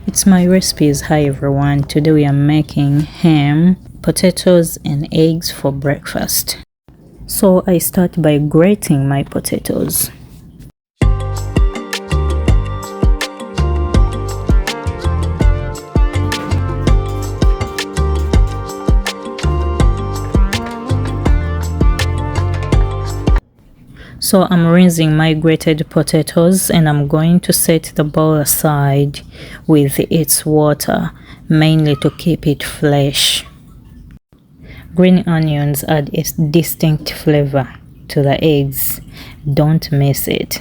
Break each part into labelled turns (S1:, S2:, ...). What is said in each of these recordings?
S1: It's my recipes. Hi everyone, today we are making ham, potatoes and eggs for breakfast. So I start by grating my potatoes. So I'm rinsing my grated potatoes and I'm going to set the bowl aside with its water, mainly to keep it fresh. Green onions add a distinct flavor to the eggs. Don't miss it.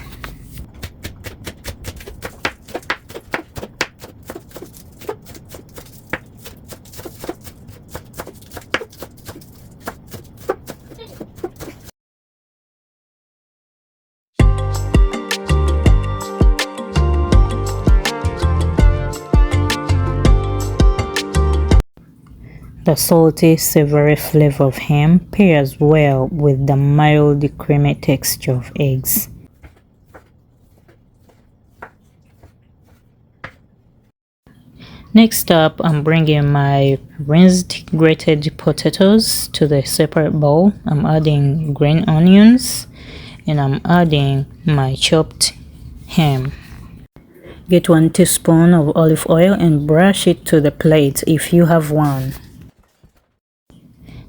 S1: The salty, savory flavor of ham pairs well with the mild, creamy texture of eggs. Next up, I'm bringing my rinsed grated potatoes to the separate bowl. I'm adding green onions and I'm adding my chopped ham. Get 1 teaspoon of olive oil and brush it to the plate if you have one.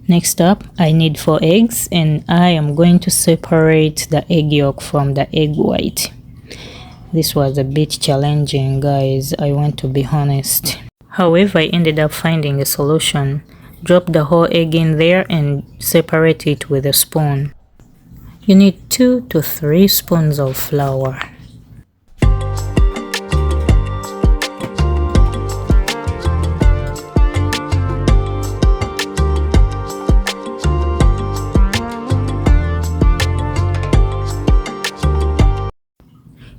S1: Next up, I need 4 eggs and I am going to separate the egg yolk from the egg white. This was a bit challenging, guys, I want to be honest. However, I ended up finding a solution. Drop the whole egg in there and separate it with a spoon. You need 2 to 3 spoons of flour.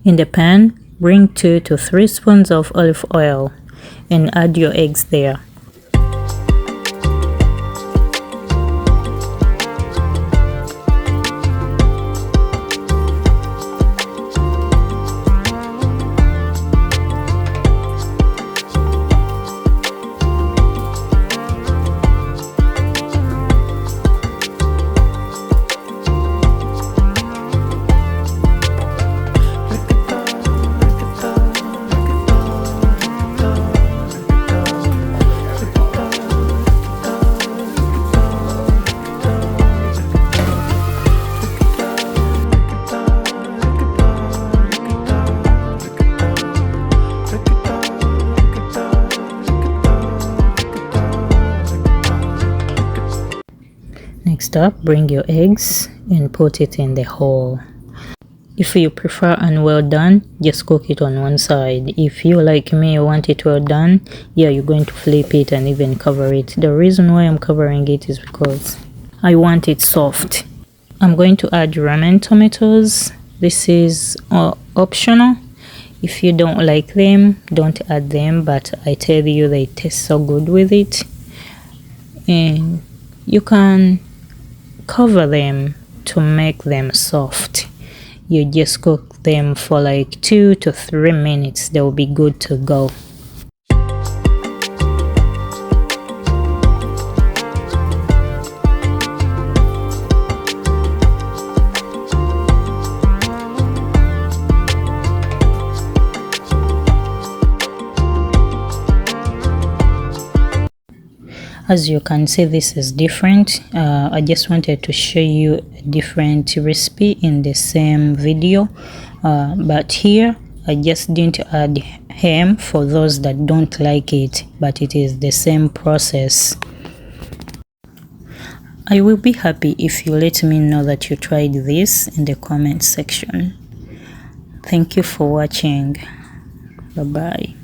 S1: In the pan, bring 2 to 3 spoons of olive oil and add your eggs there. Next up, bring your eggs and put it in the hole. If you prefer unwell done, just cook it on one side. If you, like me, want it well done, yeah, you're going to flip it and even cover it. The reason why I'm covering it is because I want it soft. I'm going to add ramen tomatoes. This is optional. If you don't like them, don't add them, but I tell you they taste so good with it. And you can cover them to make them soft. You just cook them for like 2 to 3 minutes. They will be good to go. As you can see, this is different. I just wanted to show you a different recipe in the same video, but here I just didn't add ham for those that don't like it, but it is the same process. I will be happy if you let me know that you tried this in the comment section. Thank you for watching. Bye bye.